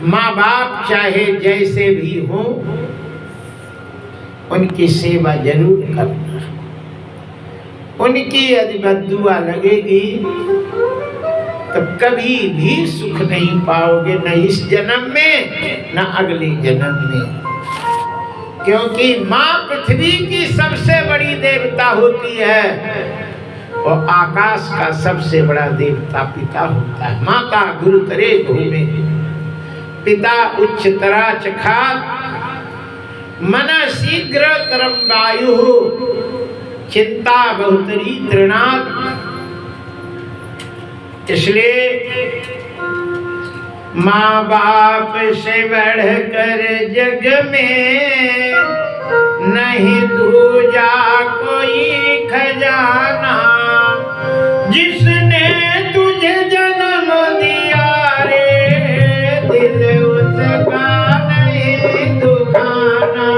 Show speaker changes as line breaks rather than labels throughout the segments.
माँ बाप चाहे जैसे भी हो, उनकी सेवा जरूर करना। उनकी यदि बद्दुआ लगेगी तो कभी भी सुख नहीं पाओगे, न इस जन्म में न अगले जन्म में। क्योंकि माँ पृथ्वी की सबसे बड़ी देवता होती है और आकाश का सबसे बड़ा देवता पिता होता है। माता गुरुतरे भूमि पिता उच्चतरा चखात मन शीघ्र तरम वायु चिंता बहुतरी तृणात्। इसलिए माँ बाप से बढ़कर जग में नहीं दूजा कोई खजाना। जिसने तुझे जन्म दिया रे दिल उसका नहीं दुखाना।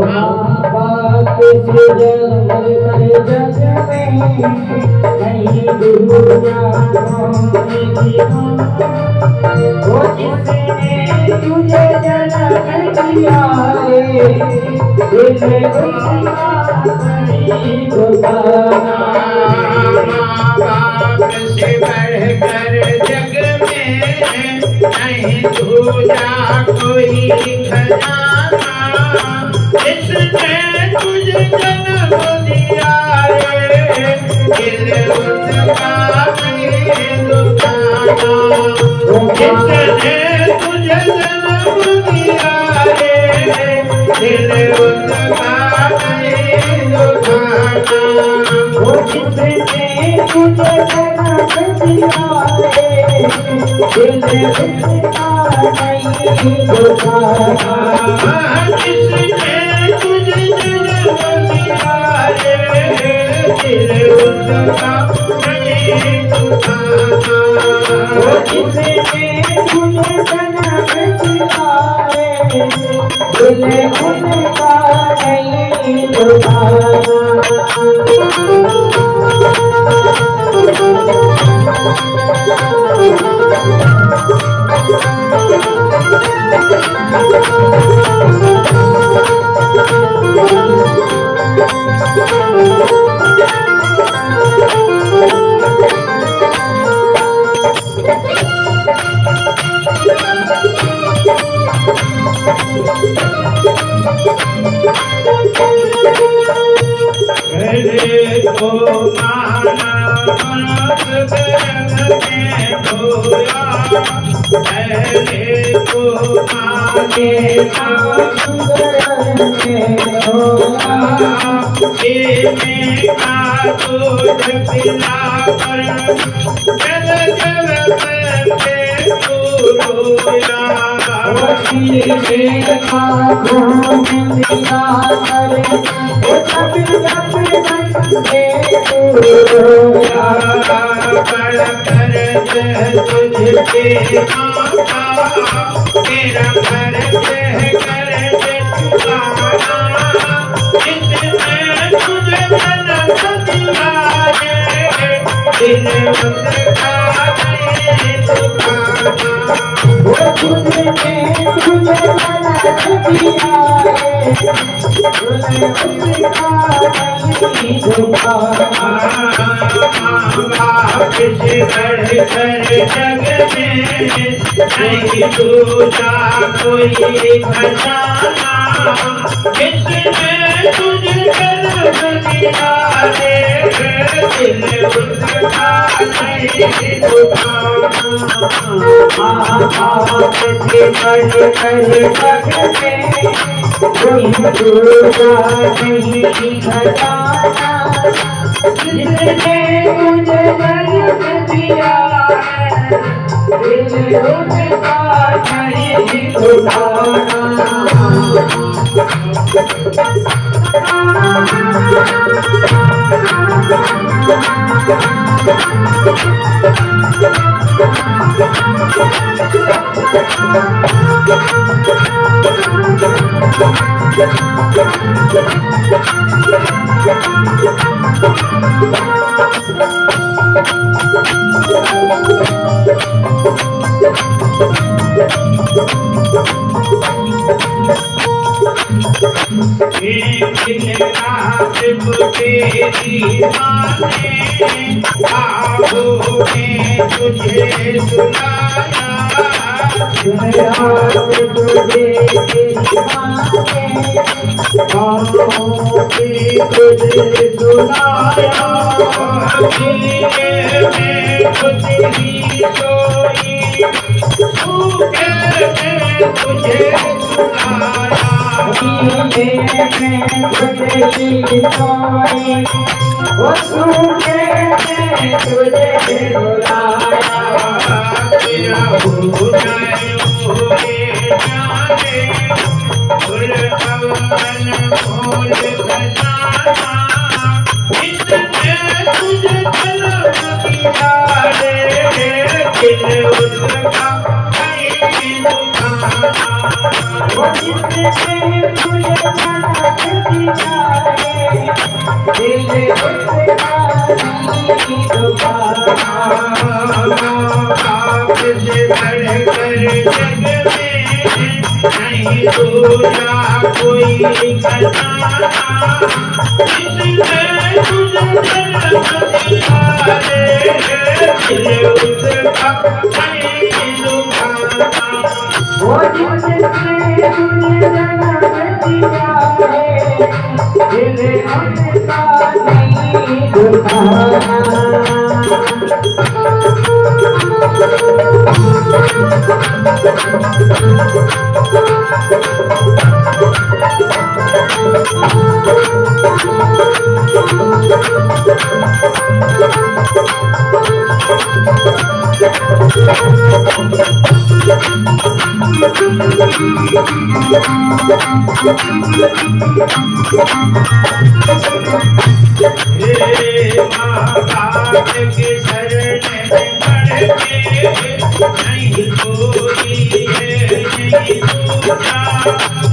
माँ बाप से बढ़कर जग में नहीं दूजा कोई खजाना। वो जिसने तुझे जन्म दिया रे दिल उसका नहीं दुखाना।
माँ बाप से बढ़कर जग में नहीं दूजा कोई खजाना। जिसने तुझे जन्म दिया रे दिल उसका नहीं दुखाना। जिसने तुझे जन्म दिया रे दिल उसका नहीं दुखाना।
वो जिसने तुझे जन्म दिया रे दिल उसका नहीं दुखाना।
जिसने तुझे जन्म दिया रे दिल उसका नहीं दुखाना।
वो जिसने तुझे जन्म दिया रे दिल उसका नहीं दुखाना।
पहले तो माना मात गगन में खोया। पहले तो माने का दूध पिला कर जल जल करके रोया। तुझे माता तेरा फर्ज है कर दे चुकाना। जिसने तुझे जन्म दिया रे दिल उसका नहीं दुखाना।
वो जिसने तुझे जन्म दिया रे दिल उसका नहीं दुखाना।
बाप से बढ़कर जग में नहीं दूजा कोई खजाना। जिसने तुझे जन्म दिया रे दिल उसका नहीं दुखाना।
बाप से बढ़कर जग में कोई दूजा नहीं खजाना। जिसने तुझे जन्म दिया दिल उसका नहीं दुखाना।
दिन रात तेरी माने आहों ने तुझे सुनाया,
दिन रात तुझे तेरी माने आहों ने तुझे सुनाया,
दिए में तुझे ही सोई सूखे में तुझे सुनाया, तेरा हो जाए मोरे जाने फूल पवन फूल खजाना, इसमें तुझे जन्म दिया रे, दिल उसका कहीं दुखाना, बाप से बढ़कर जग में नहीं दूजा कोई खजाना, इसमें तुझे जन्म दिया रे, दिल उसका कहीं दुखाना,
वो जिसने तुझे जन्म दिया है, दिल उसका नहीं दुखाना।
हे माँ बाप के शरण में पड़ के नहीं कोई है नहीं दूजा,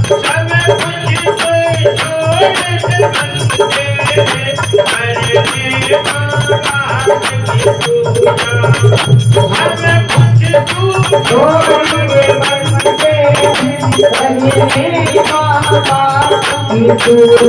सब कुछ कोई छोड़ के बनते करने माँ बाप की पूजा, सब कुछ तू
छोड़ के बनते करने माँ बाप की पूजा,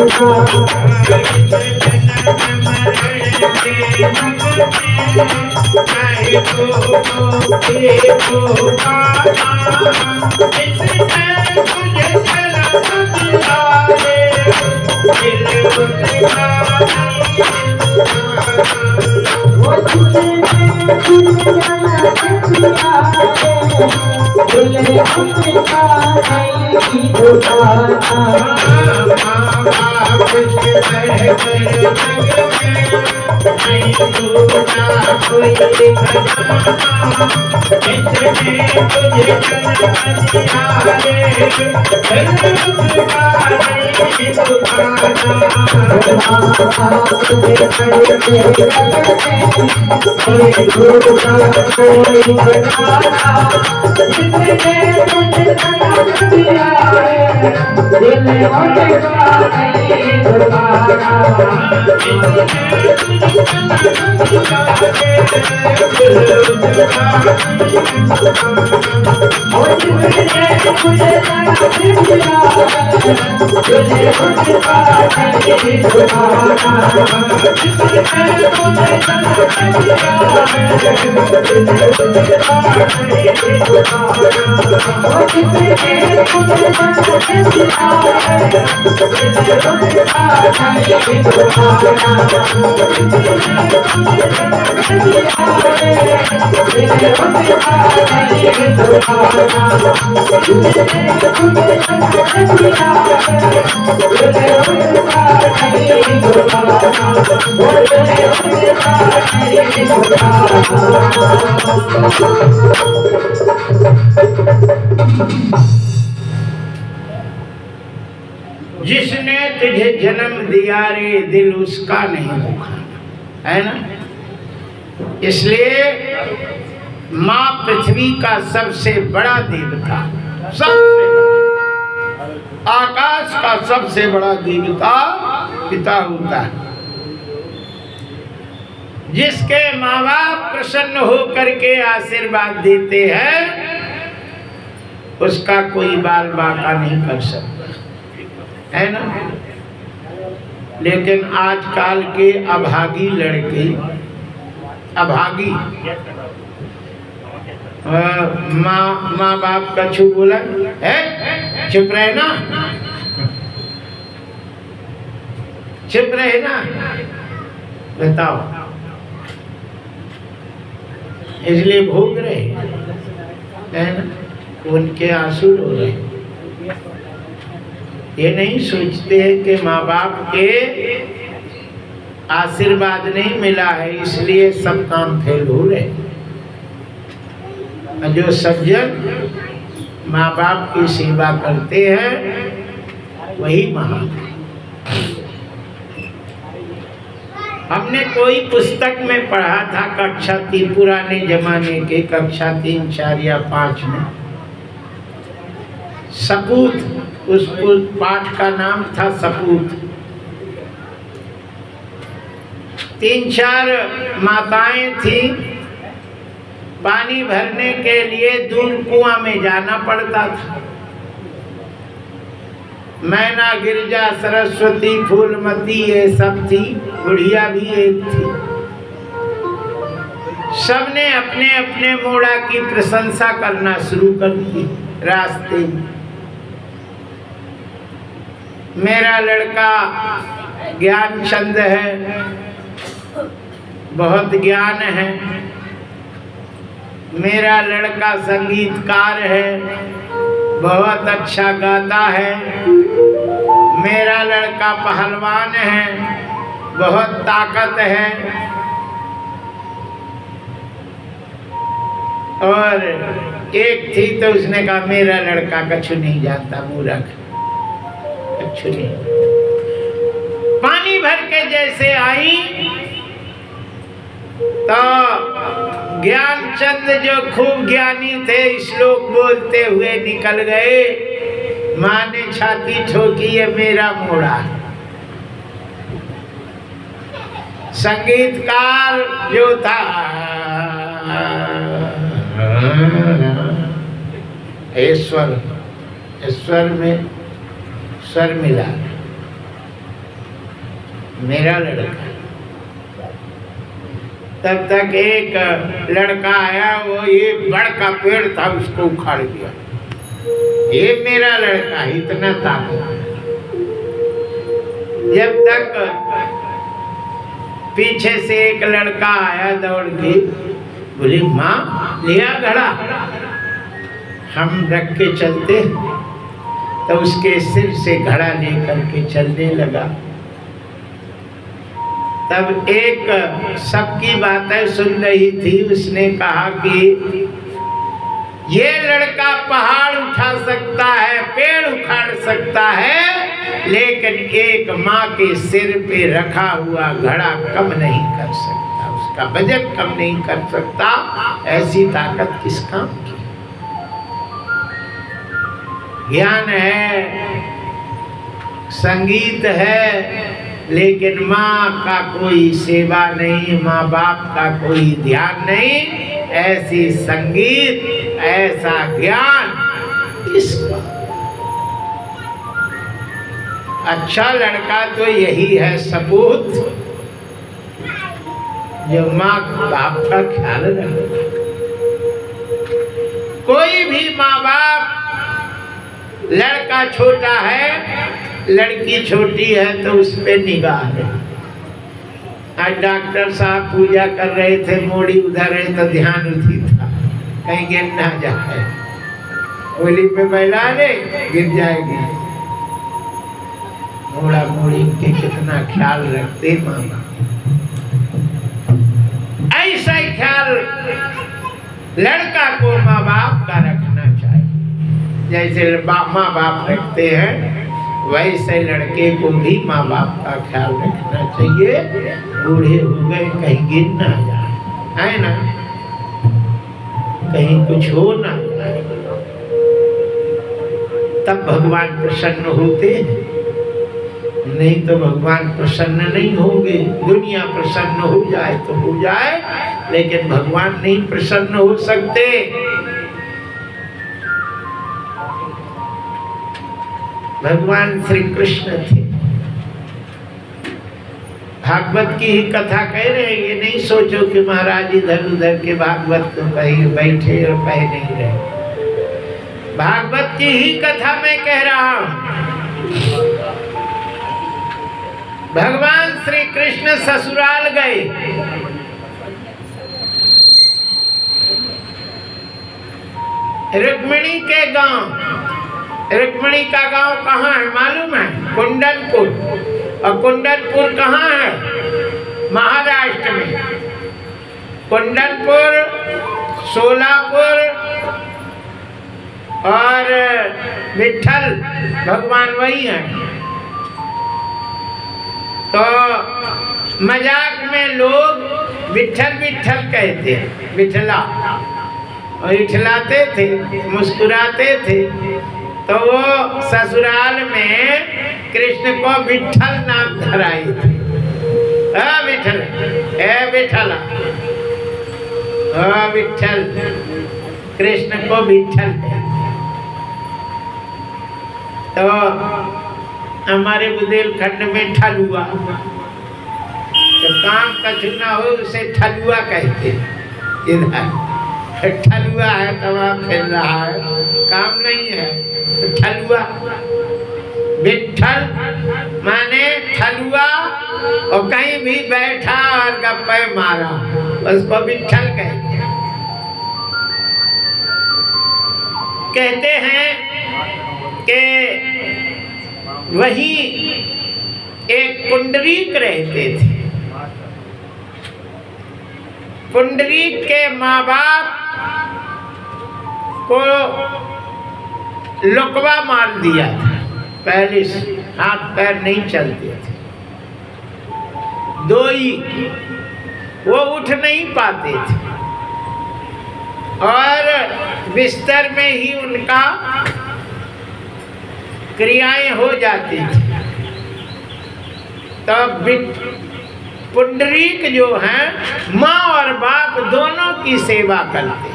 जिसने तुझे जन्म दिया रे दिल उसका नहीं दुखाना, है ना। इसलिए माँ पृथ्वी का सबसे बड़ा देवता, सबसे बड़ा आकाश का सबसे बड़ा देवता पिता होता है। जिसके माँ बाप प्रसन्न होकर के आशीर्वाद देते हैं उसका कोई बाल बाका नहीं कर सकता, है ना। लेकिन आजकल के अभागी लड़के, अभागी माँ बाप का छू बोला है, चुप रहे ना, चुप रहे ना, बताओ, इसलिए भोग रहे है ना, उनके आंसू रो रहे। ये नहीं सोचते हैं कि माँ बाप के आशीर्वाद नहीं मिला है इसलिए सब काम फेल हो रहे। जो सज्जन माँ बाप की सेवा करते हैं वही महान। हमने कोई पुस्तक में पढ़ा था कक्षा 3, पुराने जमाने के कक्षा 3, 4 या 5 में, सपूत, उस पाठ का नाम था सपूत। 3-4 माताएं थी, पानी भरने के लिए दूर कुआं में जाना पड़ता था। मैना, गिरजा, सरस्वती, फूलमती ये सब थी, बुढ़िया भी एक थी। सबने अपने अपने मोड़ा की प्रशंसा करना शुरू कर दी रास्ते में। मेरा लड़का ज्ञानचंद है, बहुत ज्ञान है। मेरा लड़का संगीतकार है, बहुत अच्छा गाता है। मेरा लड़का पहलवान है, बहुत ताकत है। और एक थी तो उसने कहा मेरा लड़का कछु नहीं जानता, मूर्ख, कछु नहीं। पानी भर के जैसे आई तो ज्ञानचंद जो खूब ज्ञानी थे श्लोक बोलते हुए निकल गए। माँ ने छाती ठोकी, ये मेरा मोड़ा। संगीतकार जो था ईश्वर, ईश्वर में स्वर मिला, मेरा लड़का। तब तक एक लड़का आया, वो एक बड़ का पेड़ था उसको उखाड़ दिया। ये मेरा लड़का, इतना ताकत। जब तक पीछे से एक लड़का आया दौड़ के, बोली माँ लिया घड़ा, हम रख के चलते। तो उसके सिर से घड़ा लेकर के चलने लगा। तब एक सबकी बातें सुन रही थी, उसने कहा कि ये लड़का पहाड़ उठा सकता है, पेड़ उखाड़ सकता है, लेकिन एक माँ के सिर पे रखा हुआ घड़ा कम नहीं कर सकता, उसका वजन कम नहीं कर सकता। ऐसी ताकत किस काम की? ज्ञान है, संगीत है, लेकिन माँ का कोई सेवा नहीं, माँ बाप का कोई ध्यान नहीं। ऐसी संगीत, ऐसा ज्ञान किसका? अच्छा लड़का तो यही है सपूत, जो माँ बाप का ख्याल रखे। कोई भी माँ बाप, लड़का छोटा है, लड़की छोटी है, तो उस पे निगाह है। आज डॉक्टर साहब पूजा कर रहे थे, मोड़ी उधर है तो ध्यान उसी था, कहीं गिर ना जाए। होली पे बैला ले, गिर जाएगी। मोड़ा मोड़ी के कितना ख्याल रखते माँ बाप। ऐसा ही ख्याल लड़का को माँ बाप का रखना चाहिए। जैसे माँ बाप रखते हैं, वैसे लड़के को भी माँ बाप का ख्याल रखना चाहिए। बूढ़े हो गए कहीं गिर ना जाए, है ना, कहीं कुछ हो ना जाए, तब भगवान प्रसन्न होते हैं। नहीं तो भगवान प्रसन्न नहीं होंगे। दुनिया प्रसन्न हो जाए तो हो जाए, लेकिन भगवान नहीं प्रसन्न हो सकते। भगवान श्री कृष्ण थे। भागवत की ही कथा कह रहे हैं, ये नहीं सोचो कि महाराज इधर उधर के भागवत तो कहीं बैठे और कह नहीं रहे। भागवत की ही कथा मैं कह रहा हूं। भगवान श्री कृष्ण ससुराल गए। रुक्मिणी के गांव। रुक्मिणी का गांव कहाँ है मालूम है? कुंडलपुर। और कुंडलपुर कहाँ है? महाराष्ट्र में। कुंडलपुर, सोलापुर और विठल भगवान वही हैं। तो मजाक में लोग विठल विठल कहते हैं, विठला, और इठलाते थे, मुस्कुराते थे। तो वो ससुराल में कृष्ण को विठल नाम धराई थी। विठल, विठला, विठल, कृष्ण को विठल। तो हमारे बुंदेलखंड में ठलुआ, तो काम कछु ना हो उसे ठलुआ कहते। इधर ठलुआ है, तवा फिर रहा है, काम नहीं है, तो ठलुआ। विठल माने ठलुआ, और कहीं भी बैठा और गप्पे मारा उसको विठल कहते हैं। कहते हैं कि वही एक पुंडरीक रहते थे। पुंडरीक के माँ बाप को लकवा मार दिया था। पहले हाथ पैर नहीं चलते थे, दोई, वो उठ नहीं पाते थे और बिस्तर में ही उनका क्रियाएं हो जाती थी। तब पुंडरीक जो हैं माँ और बाप दोनों की सेवा करते,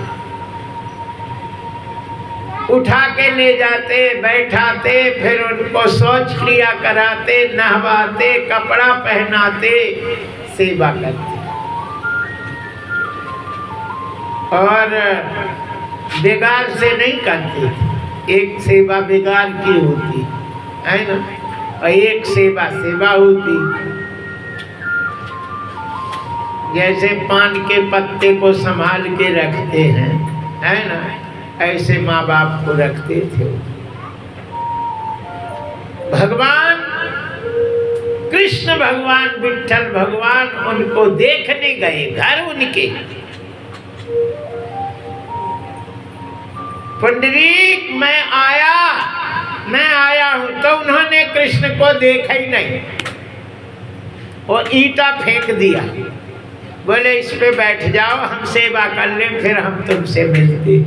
उठा के ले जाते, बैठाते, फिर उनको शौच क्रिया कराते, नहवाते, कपड़ा पहनाते, सेवा करते। और बेगार से नहीं करते थे। एक सेवा बेगार की होती है ना, और एक सेवा सेवा होती। जैसे पान के पत्ते को संभाल के रखते हैं, है ना, ऐसे माँ बाप को रखते थे। भगवान कृष्ण भगवान विठल भगवान उनको देखने गए, घर उनके। पुंडरीक मैं आया हूं, तो उन्होंने कृष्ण को देखा ही नहीं और ईंटा फेंक दिया। बोले इस पे बैठ जाओ, हम सेवा कर लें, फिर हम तुमसे मिलते।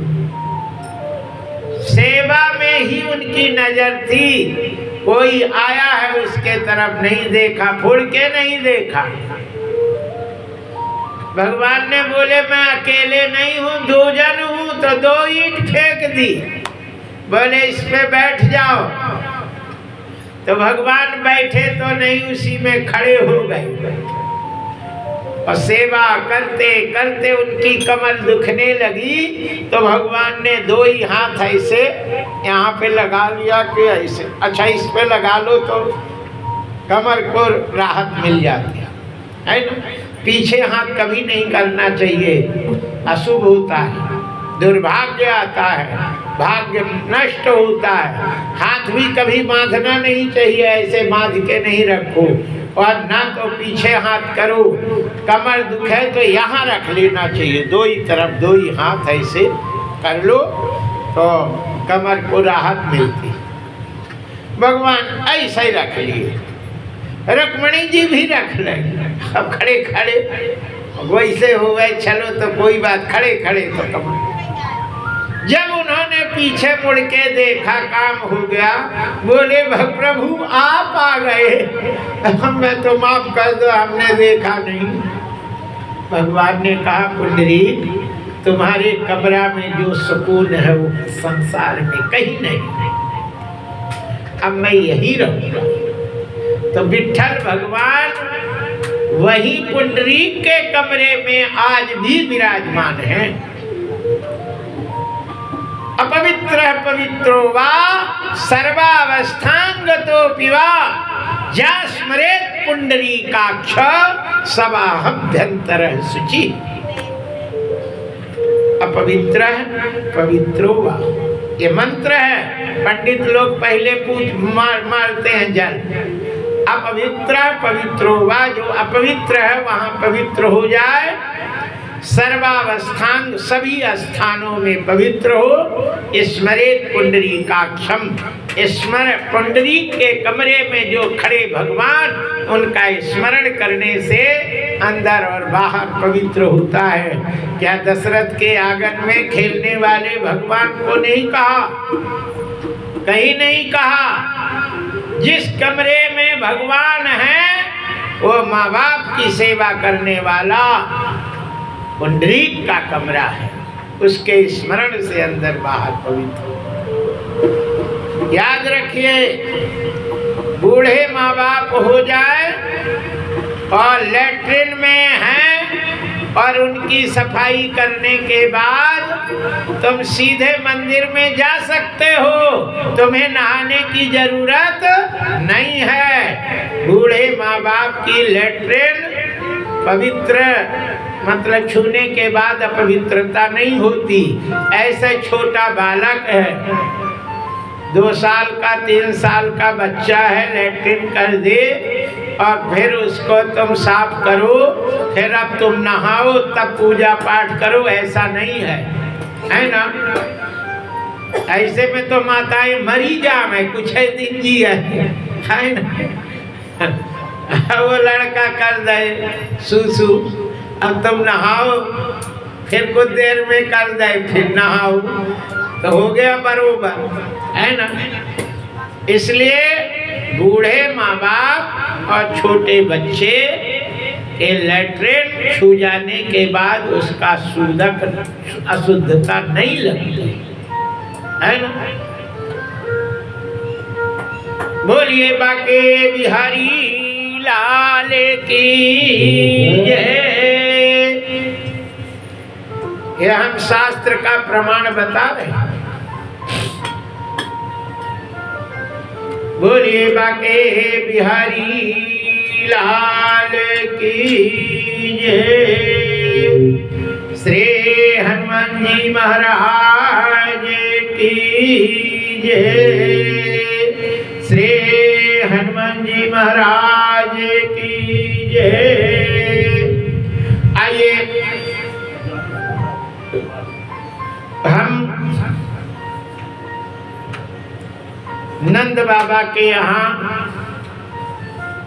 सेवा में ही उनकी नजर थी। कोई आया है उसके तरफ नहीं देखा, फुड़ के नहीं देखा। भगवान ने बोले मैं अकेले नहीं हूँ, दो जन हूँ, तो दो ईंट फेंक दी। बोले इस पे बैठ जाओ। तो भगवान बैठे तो नहीं, उसी में खड़े हो गए और सेवा करते करते उनकी कमर दुखने लगी। तो भगवान ने दो ही हाथ ऐसे यहाँ पे लगा लिया कि ऐसे, अच्छा इस पे लगा लो तो कमर को राहत मिल जाती है ना। पीछे हाथ कभी नहीं करना चाहिए, अशुभ होता है, दुर्भाग्य आता है, भाग्य नष्ट होता है। हाथ भी कभी बांधना नहीं चाहिए, ऐसे बांध के नहीं रखो, और ना तो पीछे हाथ करो। कमर दुखे तो यहाँ रख लेना चाहिए, दो ही तरफ दो ही हाथ ऐसे कर लो तो कमर को राहत मिलती। भगवान ऐसे ही रख लिए, रुक्मिणी जी भी रख लेंगे। अब खड़े खड़े वैसे हो गए, चलो तो कोई बात, खड़े खड़े तो कमर। जब उन्होंने पीछे मुड़ के देखा, काम हो गया। बोले प्रभु आप आ गए, हमें तो माफ कर दो, हमने देखा नहीं। भगवान ने कहा पुंडरीक, तुम्हारे कमरा में जो सुकून है वो संसार में कहीं नहीं। अब मैं यही रहूंगा। तो विट्ठल भगवान वही पुंडरीक के कमरे में आज भी विराजमान है। अपवित्र पवित्रो वा सर्वावस्थांगतोऽपि वा या स्मरेत् पुंडरीकाक्ष सवाहभ्यंतरः शुचि। अपवित्र पवित्रो वा, ये मंत्र है। पंडित लोग पहले मारते हैं जल। अपवित्र पवित्रो वा, जो अपवित्र है वहां पवित्र हो जाए। सर्वावस्थांग, सभी स्थानों में पवित्र हो। स्मरेत पुंडरीकाक्षम, स्मर पुंडरीक के कमरे में जो खड़े भगवान, उनका स्मरण करने से अंदर और बाहर पवित्र होता है। क्या दशरथ के आंगन में खेलने वाले भगवान को नहीं कहा? कहीं नहीं कहा। जिस कमरे में भगवान है वो माँ बाप की सेवा करने वाला पुंडरीक का कमरा है। उसके स्मरण से अंदर बाहर पवित्र। याद रखिए, बूढ़े माँ बाप हो जाए और लेटरिन में हैं और उनकी सफाई करने के बाद तुम सीधे मंदिर में जा सकते हो, तुम्हें नहाने की जरूरत नहीं है। बूढ़े माँ बाप की लेटरिन पवित्र, मतलब छूने के बाद अपवित्रता नहीं होती। ऐसा छोटा बालक है, 2 साल का 3 साल का बच्चा है, लेटरिन कर दे और फिर उसको तुम साफ करो, फिर अब तुम नहाओ तब पूजा पाठ करो, ऐसा नहीं है ना? ऐसे में तो माताएं मरी जाए, कुछ है दिन जी है ना? वो लड़का कर दे सुसु, अब तुम नहाओ, फिर कुछ देर में कर दे, फिर नहाओ, तो हो गया बरोबर, है ना? इसलिए बूढ़े माँ बाप और छोटे बच्चे के लेटरिन छू जाने के बाद उसका अशुद्धता नहीं लगती, है ना? बोलिए बाके बिहारी लाल की जय। ये हम शास्त्र का प्रमाण बता रहे हैं। बोलिए बाके बिहारी लाल की जय। श्री हनुमान जी महाराज की जय। श्री हनुमान जी महाराज की जय। आइए हम नंद बाबा के यहाँ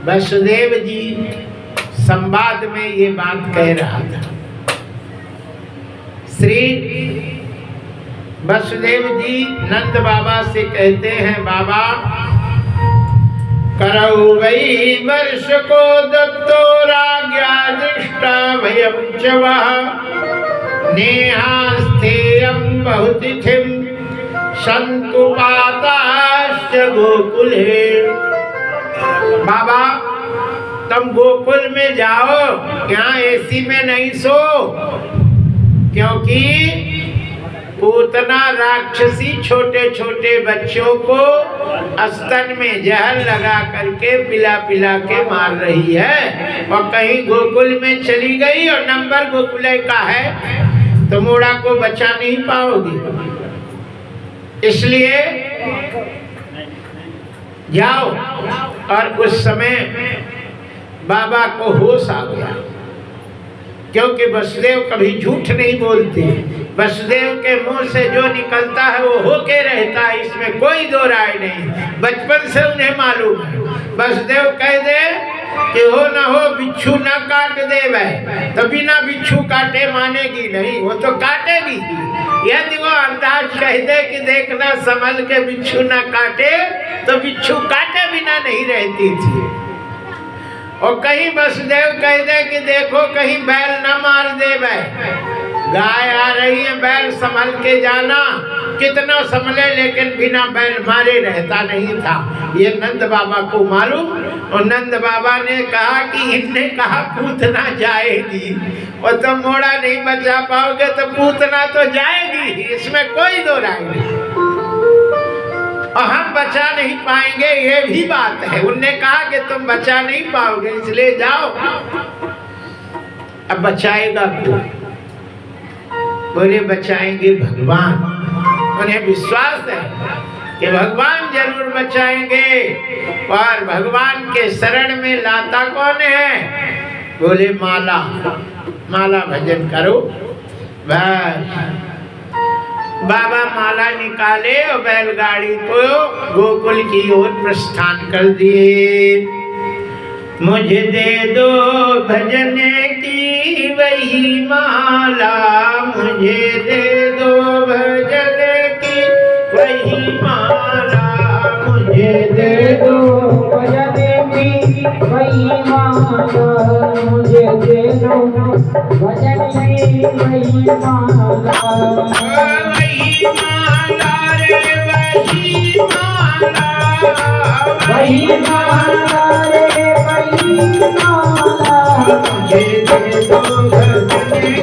वसुदेव जी संवाद में ये बात कह रहा था। श्री वसुदेव जी नंद बाबा से कहते हैं, बाबा करौ वै वर्ष को दत्तो राज्ञा दृष्टा भयं च वः नेहास्थेयं बहुतिथिं सन्तु पाताश्च गोकुले। बाबा तुम गोकुल में जाओ, यहाँ एसी में नहीं सो, क्योंकि पूतना राक्षसी छोटे छोटे बच्चों को स्तन में जहर लगा करके पिला पिला के मार रही है, और कहीं गोकुल में चली गई और नंबर गोकुल का है तो मोड़ा को बचा नहीं पाओगी। इसलिए जाओ। और उस समय बाबा को होश आ गया, क्योंकि वसुदेव कभी झूठ नहीं बोलते। वसुदेव के मुंह से जो निकलता है वो होके रहता है, इसमें कोई दो राय नहीं। बचपन से उन्हें मालूम है। वसुदेव कह दे कि हो ना हो बिच्छू ना काट दे, तो बिना बिच्छू काटे मानेगी नहीं, वो तो काटेगी। यदि वो अंदाज कह दे कि देखना संभल के बिच्छू ना काटे, तो बिच्छू काटे बिना नहीं रहती थी। और कहीं वसुदेव कह दे कि देखो कहीं बैल न मार दे, गाय आ रही है, बैल संभल के जाना, कितना संभले लेकिन बिना बैल मारे रहता नहीं था। ये नंद बाबा को मालूम। और नंद बाबा ने कहा कि इनने कहा पूतना जाएगी, और तुम मोड़ा नहीं बचा पाओगे तो पूतना तो जाएगी, इसमें कोई दो राय नहीं। और हम बचा नहीं पाएंगे ये भी बात है। उनने कहा कि तुम बचा नहीं पाओगे इसलिए जाओ। अब बचाएगा कौन? बोले बचाएंगे भगवान। उन्हें विश्वास है कि भगवान जरूर बचाएंगे। और भगवान के शरण में लाता कौन है? बोले माला। माला भजन करो बस। बाबा माला निकाले और बैलगाड़ी को गोकुल की ओर प्रस्थान कर दिए। मुझे दे दो भजन की वही माला, मुझे दे दो भजन की वही माला, मुझे दे दो
भजन की वही माला, मुझे दे दो भजन की वही माला।
वही माला रे वही माला,
वही माला रे वही माला,
मुझे दे दो भजन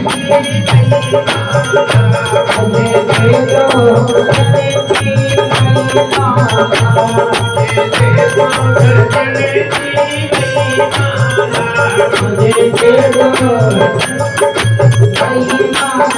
की वही माला,
मुझे दे दो भजन की वही माला,
मुझे दे दो भजन की वही माला,
मुझे दे दो वही माला।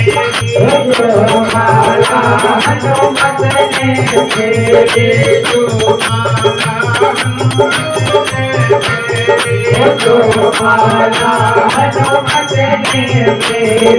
जो माला हनुमत ने फेरी जो माला हनुमत ने फेरी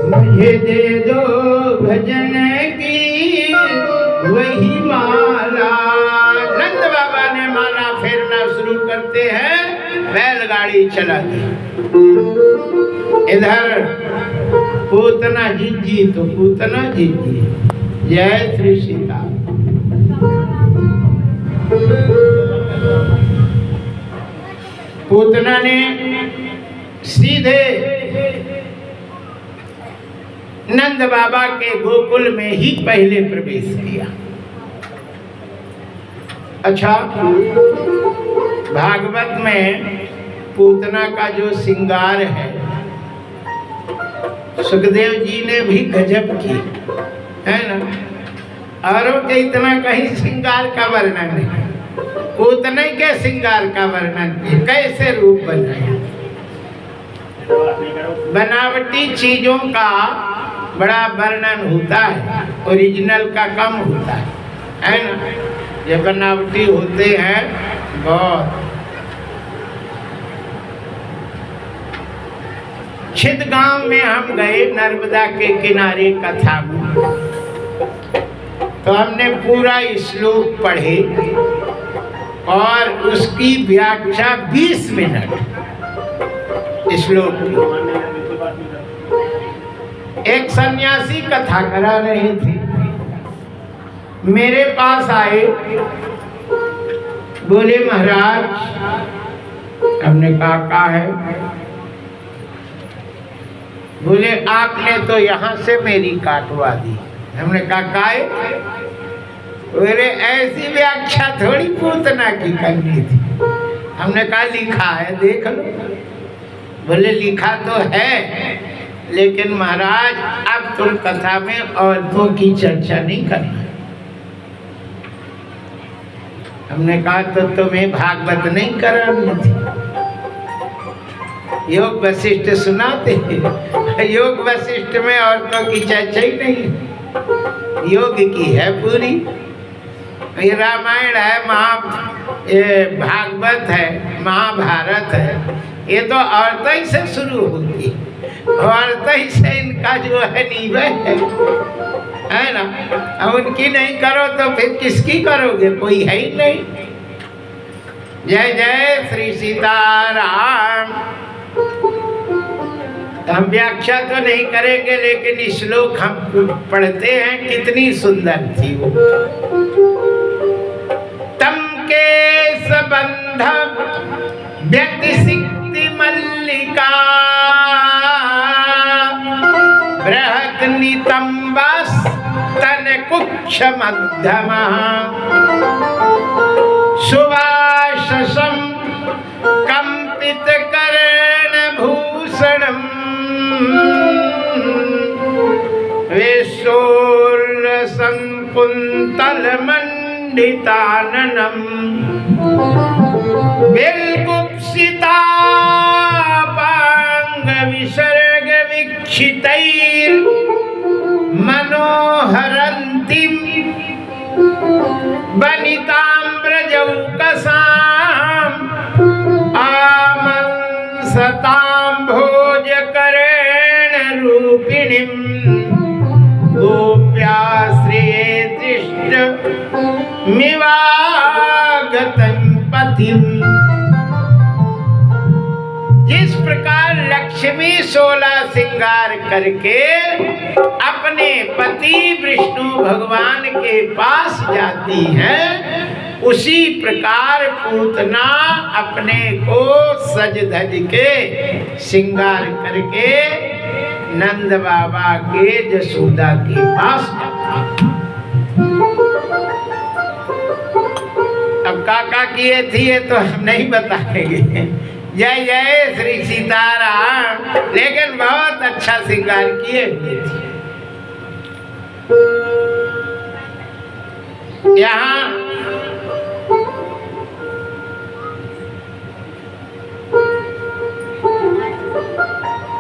मुझे दे दो भजन की वही माला। नंद बाबा ने माला फेरना शुरू करते हैं, बैलगाड़ी चला दी। इधर पूतना जीजी तो पूतना जीजी, जय श्री सीता। पूतना ने सीधे नंद बाबा के गोकुल में ही पहले प्रवेश किया। अच्छा, भागवत में पूतना का जो श्रृंगार है, सुखदेव जी ने भी गजब की है ना। औरों के इतना कहीं श्रृंगार का वर्णन नहीं, पूतना के श्रृंगार का वर्णन कैसे रूप बनाया। बनावटी चीजों का बड़ा वर्णन होता है, ओरिजिनल का कम होता है ना। ये बनावटी होते हैं बहुत। छिदगांव में हम गए, नर्मदा के किनारे कथा में, तो हमने पूरा श्लोक पढ़े और उसकी व्याख्या 20 मिनट श्लोक की। एक सन्यासी कथा करा रही थी, मेरे पास आए, बोले महाराज, हमने कहा है,
बोले आपने तो यहाँ से मेरी काटवा दी। हमने कहा काहे? बोले ऐसी व्याख्या थोड़ी पूतना की करनी थी। हमने कहा लिखा है देख लो। बोले लिखा तो है, लेकिन महाराज अब तुम कथा में औरतों की चर्चा नहीं करना। हमने कहा तो तुम्हें भागवत नहीं करानी थी, योग वशिष्ठ सुनाते। योग वशिष्ठ में औरतों की चर्चा ही नहीं, योग की है पूरी। ये रामायण है, ये भागवत है, महाभारत है, ये तो औरतों ही से शुरू होती, औरतों ही से इनका जो है निवय है ना। अब उनकी नहीं करो तो फिर किसकी करोगे? कोई है ही नहीं। जय जय श्री सीताराम। हम व्याख्या तो नहीं करेंगे, लेकिन श्लोक हम पढ़ते हैं, कितनी सुंदर थी वो। तम के सबंध व्यतिसिक्ति मल्लिका बृहत नितंबस तन कुक्ष मध्यमा सुवाससं कंपित कर्ण भूषणम् विशोल संकुंतल मंडिताननम बिलकुप्सिता पांग विसर्ग विक्षितैर मनोहरंतिम वनिताम्रजौकसाम आमंसतां भोजकरेण रूपिणीं गोप्याश्रिये दृष्ट मिवागतं पतिम्। जिस प्रकार लक्ष्मी 16 श्रृंगार करके अपने पति विष्णु भगवान के पास जाती है, उसी प्रकार पूतना अपने को सज धज के श्रृंगार करके नंद बाबा के जसोदा के पास जाती। अब काका किए थी ये तो हम नहीं बताएंगे। जय जय श्री सीताराम। लेकिन बहुत अच्छा श्रृंगार किए हुए थे। यहाँ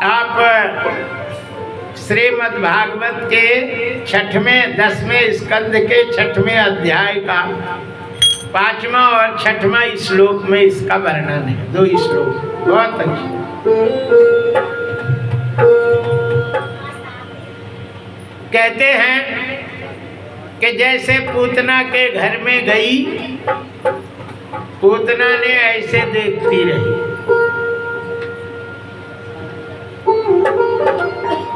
आप श्रीमद् भागवत के 6वें 10वें स्कंद के 6वें अध्याय का 5वां और 6वां श्लोक में इसका वर्णन है। 2 श्लोक बहुत अच्छे। कहते हैं कि जैसे पूतना के घर में गई, पूतना ने ऐसे देखती रही,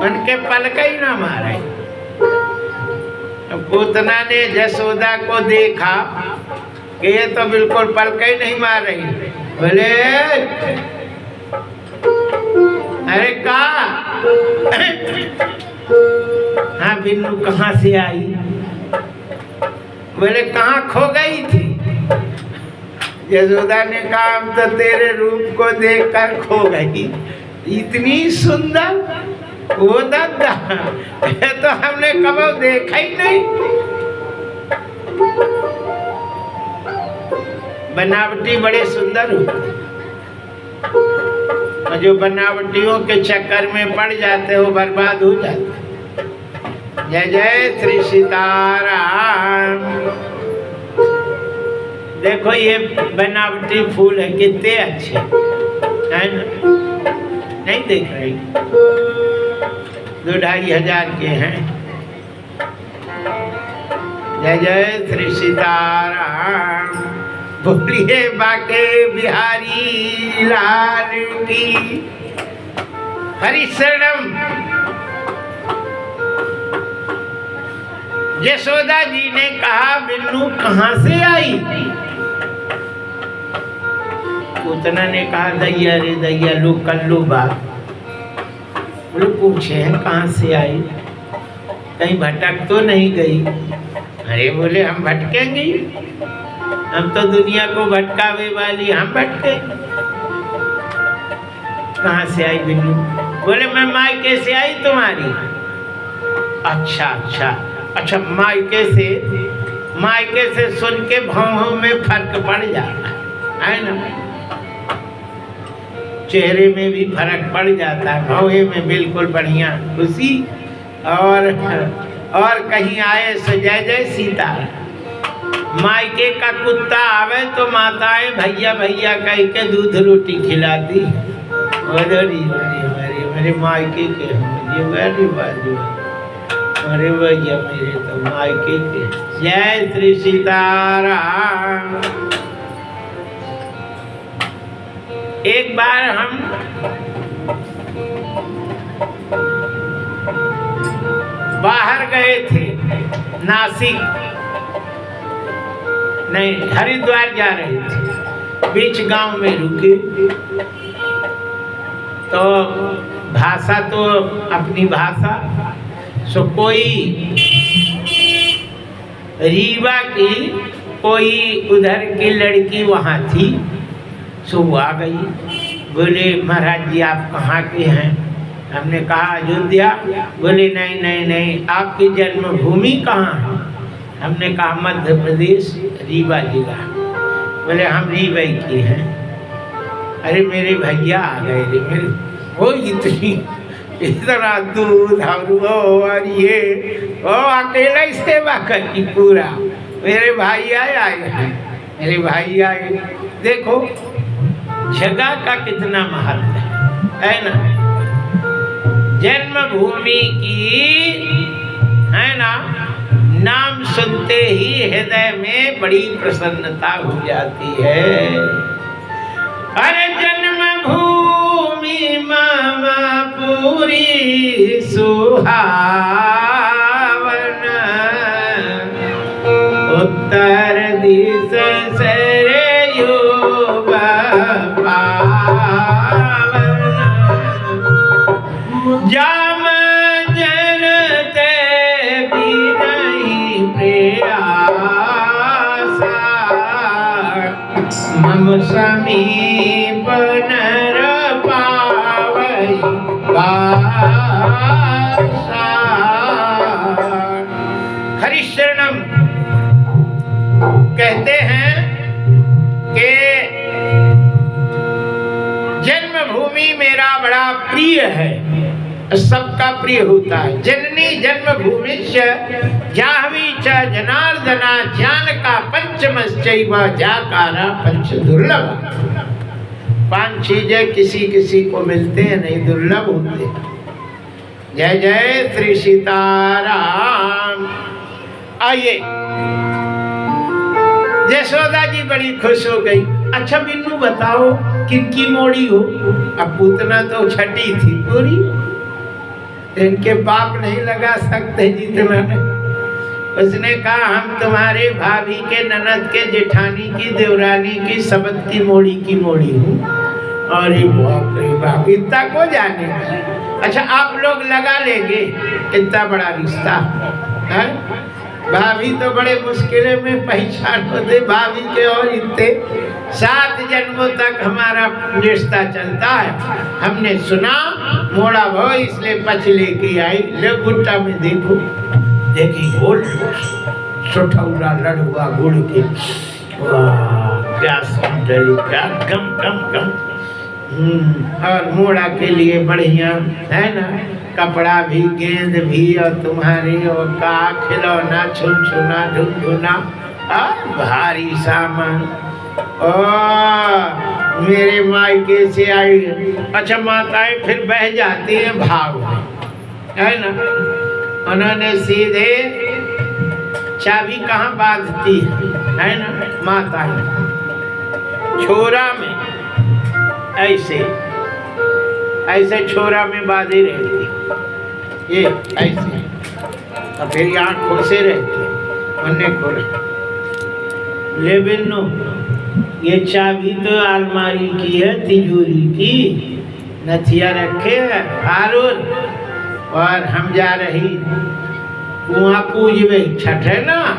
उनके पलक ही ना मारे। पूतना ने जसोदा को देखा कि ये तो बिल्कुल पलक ही नहीं मार रही। बोले अरे का हाँ बिन्नू कहाँ से आई? बोले कहाँ खो गई थी? यशोदा ने कहा हम तो तेरे रूप को देखकर खो गई, इतनी सुंदर वो दादा तो हमने कभी देखा ही नहीं। बनावटी बड़े सुंदर होते, और जो बनावटियों के चक्कर में पड़ जाते हो बर्बाद हो जाते। जय जय श्री सीताराम। देखो ये बनावटी फूल है, कितने अच्छे है ना? नहीं देख रही? 2-2.5 हजार के हैं। जय जय श्री सीताराम। बोलिए बाके बिहारी लाल की हरि शरणम। यशोदा जी ने कहा बिन्नू कहाँ से आई? पूतना ने कहा दैया रे दैया लो कल्लू बात। बोले पूछे हैं कहाँ से आई, कहीं भटक तो नहीं गई। अरे बोले हम भटकेंगे, हम तो दुनिया को भटकावे वाली, हम भटके। कहाँ से आई बिन्नू? बोले मैं मायके से आई तुम्हारी। अच्छा अच्छा अच्छा, मायके से सुन के भाव में फर्क पड़ जाता है ना, चेहरे में भी फर्क पड़ जाता है, भावे में बिल्कुल बढ़िया खुशी। और कहीं आए सो जय जय सीता। मायके का कुत्ता आवे तो माताएं भैया भैया कह के दूध रोटी खिलाती। मेरे मायके के अरे भैया मेरे तो मायके के। जय श्री सीताराम। एक बार हम बाहर गए थे, नासिक नहीं हरिद्वार जा रहे थे, बीच गांव में रुके तो भाषा तो अपनी भाषा, सो कोई रीवा की कोई उधर की लड़की वहाँ थी, सो वो आ गई। बोले महाराज जी आप कहाँ के हैं? हमने कहा अयोध्या। बोले नहीं नहीं नहीं, आपकी जन्मभूमि कहाँ है? हमने कहा मध्य प्रदेश रीवा जिला। बोले हम रीवा के हैं। अरे मेरे भैया आ गए रे, मेरे वो इतना दूध और ये वो अकेला सेवा करी पूरा। मेरे भाई आए हैं, मेरे भाई आए। देखो जगह का कितना महत्व है ना, जन्मभूमि की है ना, नाम सुनते ही हृदय में बड़ी प्रसन्नता हो जाती है। अरे जन्मभूमि मामा पूरी सुहावन, उत्तर दिश सरयू पावन, जाम जनते भी नहीं प्रयासा, मम समीप नर पावई वासा। हरिशरणम कहते हैं कि जन्मभूमि मेरा बड़ा प्रिय है, सबका प्रिय होता है। जननी जन्मभूमि जाहवी च जनार्दना जानका पंचमश्चैव जाकारा पंच दुर्लभ। पांच चीजें किसी किसी को मिलते हैं, नहीं दुर्लभ होते। जय जय श्री सीताराम। आइए, यशोदा जी बड़ी खुश हो गई। अच्छा बिन्नू बताओ किनकी मोड़ी हो? अब पूतना तो छठी थी पूरी, इनके बाप नहीं लगा सकते जितना ने। उसने कहा हम तुम्हारे भाभी के ननद के जेठानी की देवरानी की सबत की मोड़ी हूँ। अरे बाप रे बाप, इतना को जाने। अच्छा आप लोग लगा लेंगे इतना बड़ा रिश्ता है? भाभी तो बड़े मुश्किल में पहचान होते भाभी के, और इतने 7 जन्मों तक हमारा रिश्ता चलता है। हमने सुना मोड़ा भो इसलिए पछ लेके आई। ले गुट्टा में देखो, देखी गोल सुठौरा लड़ुआ गुड़ के, वाह क्या सुंदरी, क्या गम गम गम। और मोड़ा के लिए बढ़िया है ना, कपड़ा भी गेंद भी, और तुम्हारी और का खिलौना छुनछुना ढुनढुना और भारी सामान। मेरे मायके से आई। अच्छा माताएं फिर बह जाती हैं भाव में, है ना। उन्होंने सीधे चाबी कहाँ बांधती है ना माताएं? छोरा में ऐसे ऐसे छोरा में बांधी रहती, ये ऐसे, और फिर यहाँ खोसे रहते, उन्हें खोले। ले बिन्नू ये चाबी तो अलमारी की है, तिजोरी की, नथिया रखे हैं हारून, और हम जा रही कुआं पूजवे, छठ है ना,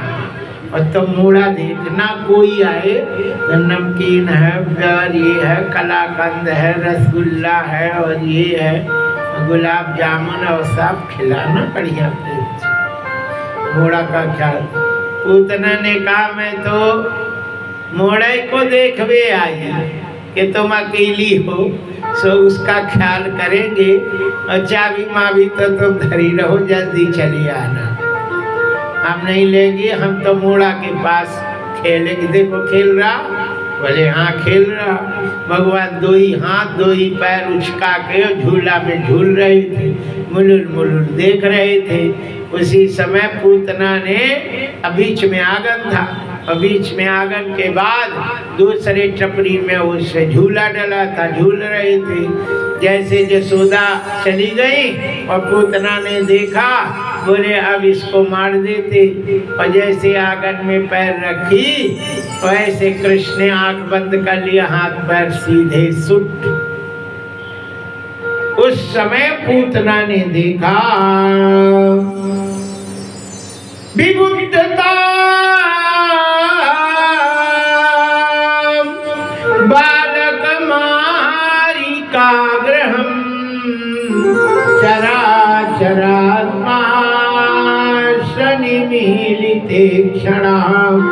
और तो मोड़ा देखना कोई आए तो नमकीन है और ये है कलाकंद है, रसगुल्ला है और ये है गुलाब जामुन, और सब खिलाना बढ़िया मोड़ा का ख्याल। पूतना ने कहा मैं तो मोड़े को देखवे आई कि तुम अकेली हो, सो उसका ख्याल करेंगे, और चाबी मावी तो तुम धरी रहो, जल्दी चली आना, हम नहीं लेंगे, हम तो मोड़ा के पास खेलेंगे। देखो खेल रहा, बोले हाँ खेल रहा। भगवान दो ही हाथ दो ही पैर उचका के झूला में झूल रहे थे, मुलुल मुलुल देख रहे थे। उसी समय पूतना ने बीच में आंगन था, और बीच में आंगन के बाद दूसरे टपरी में उससे झूला डला था, झूल रहे थे। जैसे जसोदा चली गई और पूतना ने देखा, बोले अब इसको मार देते, और जैसे आंगन में पैर रखी वैसे कृष्ण ने आंख बंद कर लिया, हाथ पैर सीधे सुट। उस समय पूतना ने देखा विबुद्धता बालक मारिकाग्रहम् चराचरात्मा शनिमीलिते क्षणम्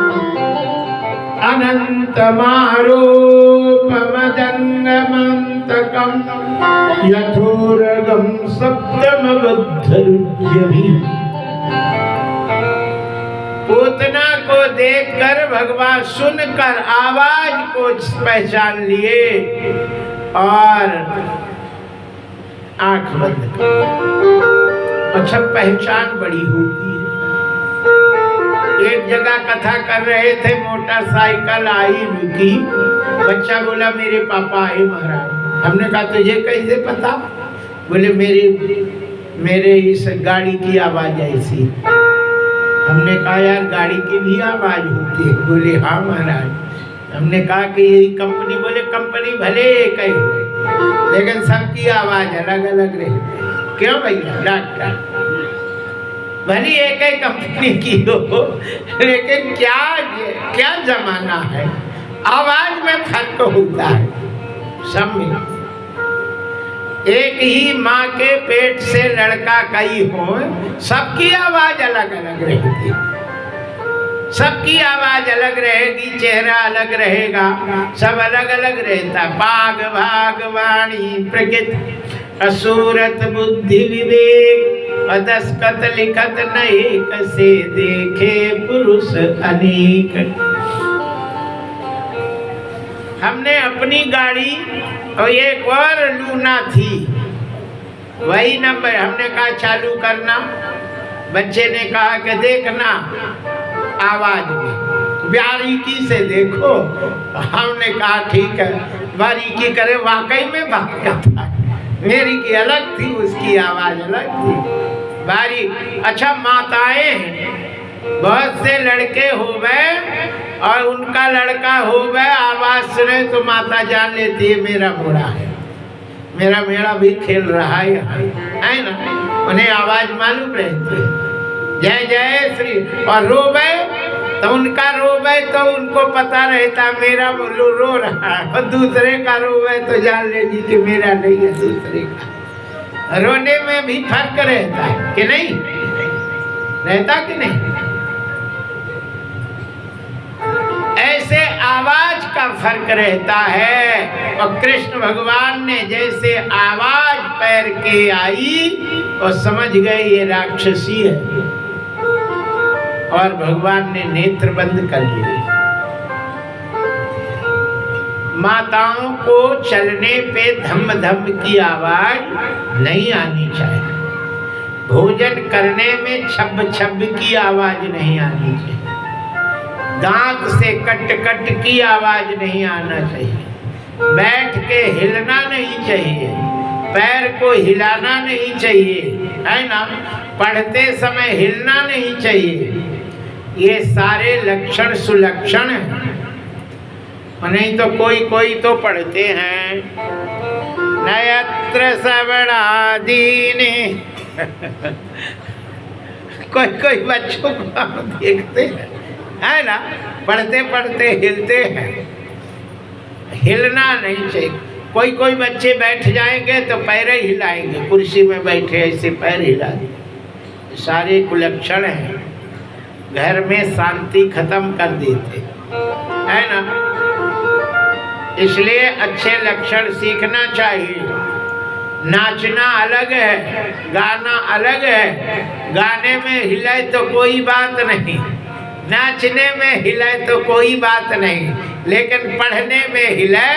अनन्तमारोपमदङ्गमन्तकम् यथोरगं सप्तमबद्धरुज्यभिः। पूतना को देखकर भगवान सुनकर आवाज को पहचान लिए और आंख बंद कर। अच्छा पहचान बड़ी होती है। एक जगह कथा कर रहे थे, मोटरसाइकिल आई रुकी, बच्चा बोला मेरे पापा आए महाराज। हमने कहा तुझे कैसे पता? बोले मेरे इस गाड़ी की आवाज ऐसी। हमने कहा यार गाड़ी की भी आवाज होती है? बोले हाँ महाराज। हमने कहा कि यही कंपनी? बोले कंपनी भले एक ही हो लेकिन सबकी आवाज अलग अलग रहती है। क्यों भैया? डॉक्टर भले एक ही कंपनी की हो लेकिन क्या जमाना है, आवाज में फर्क होता है सब में। एक ही माँ के पेट से लड़का कई हो, सबकी आवाज अलग अलग रहती है, सबकी आवाज अलग रहेगी, चेहरा अलग रहेगा, सब अलग अलग रहता। पाग भाग वाणी प्रकृति असूरत बुद्धि विवेक, दस्खत लिखत नहीं कसे देखे पुरुष अनेक। हमने अपनी गाड़ी और एक और लूना थी, वही नंबर हमने कहा चालू करना। बच्चे ने कहा कि देखना आवाज में, बारीकी से देखो। हमने कहा ठीक है, बारीकी करे। वाकई में भागा था, मेरी की अलग थी, उसकी आवाज अलग थी, बारीक। अच्छा माताएं हैं, बहुत से लड़के हो गए और उनका लड़का हो गए, आवाज सुने तो माता जान लेती है मेरा मोड़ा है, मेरा मेरा भी खेल रहा है ना। उन्हें आवाज मालूम रहती है, जय जय श्री। और रोवे तो उनका रोवे तो उनको पता रहता मेरा रो रहा है, और दूसरे का रोवे तो जान लेगी कि मेरा नहीं है, दूसरे का। रोने में भी फर्क रहता है कि नहीं? रहता कि नहीं? ऐसे आवाज का फर्क रहता है। और कृष्ण भगवान ने जैसे आवाज पैर के आई और समझ गए ये राक्षसी है, और भगवान ने नेत्र बंद कर लिए। माताओं को चलने पे धम धम की आवाज नहीं आनी चाहिए, भोजन करने में छब छब की आवाज नहीं आनी चाहिए, दांत से कट कट की आवाज नहीं आना चाहिए, बैठ के हिलना नहीं चाहिए, पैर को हिलाना नहीं चाहिए, है ना, पढ़ते समय हिलना नहीं चाहिए। ये सारे लक्षण सुलक्षण हैं। नहीं तो कोई तो पढ़ते हैं नयत्र श्रवणादीनि। कोई कोई बच्चों को हम देखते हैं, है ना, पढ़ते पढ़ते हिलते हैं। हिलना नहीं चाहिए। कोई कोई बच्चे बैठ जाएंगे तो पैर ही हिलाएंगे, कुर्सी में बैठे ऐसे पैर हिला देंगे। सारे कुलक्षण हैं, घर में शांति खत्म कर देते, है ना। इसलिए अच्छे लक्षण सीखना चाहिए। नाचना अलग है, गाना अलग है। गाने में हिले तो कोई बात नहीं, नाचने में हिले तो कोई बात नहीं, लेकिन पढ़ने में हिले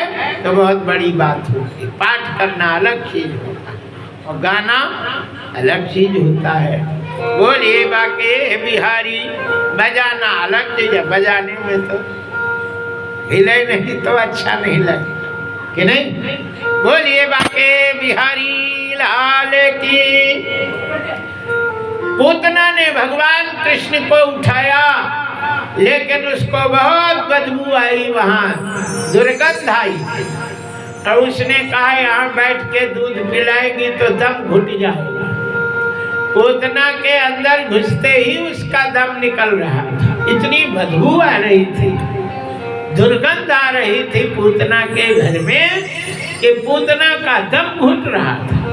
तो बहुत बड़ी बात होती है। पाठ करना अलग चीज होता है और गाना अलग चीज होता है। बोलिए बाके बिहारी, बजाना अलग चीज है। बजाने में तो हिले नहीं तो अच्छा नहीं लगे कि नहीं। बोलिए बाके बिहारी लाल की। पूतना ने भगवान कृष्ण को उठाया, लेकिन उसको बहुत बदबू आई, वहां दुर्गंध आई। और उसने कहा यहाँ बैठ के दूध पिलाएगी तो दम घुट जाएगा। पूतना के अंदर घुसते ही उसका दम निकल रहा था, इतनी बदबू आ रही थी, दुर्गंध आ रही थी पूतना के घर में कि पूतना का दम घुट रहा था।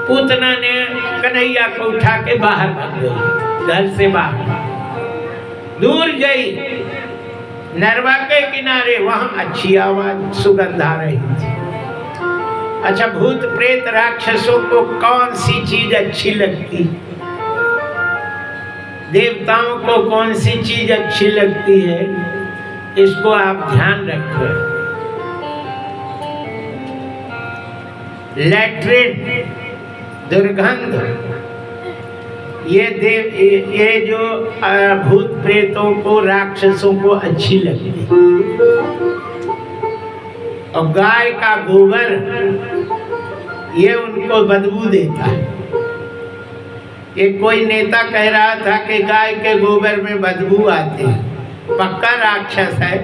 पूतना ने कन्हैया को उठा के बाहर भाग गई, घर से बाहर दूर गई, नरवा के किनारे। वहां अच्छी आवाज, सुगंध आ रही थी। अच्छा, भूत प्रेत राक्षसों को कौन सी चीज अच्छी लगती, देवताओं को कौन सी चीज अच्छी लगती है, इसको आप ध्यान रखें। लैट्रिन, दुर्गंध, ये जो भूत प्रेतों को, राक्षसों को अच्छी लगती। और गाय का गोबर, ये उनको बदबू देता है। ये कोई नेता कह रहा था कि गाय के गोबर में बदबू आती है, पक्का राक्षस है।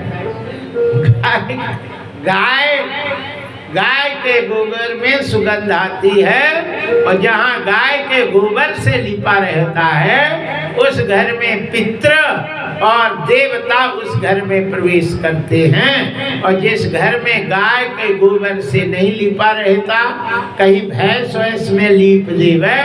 गाय के गोबर में सुगंध आती है, और जहाँ गाय के गोबर से लिपा रहता है उस घर में पितृ और देवता उस घर में प्रवेश करते हैं। और जिस घर में गाय के गोबर से नहीं लिपा रहता, कहीं भैंस वैस में लीप देवे,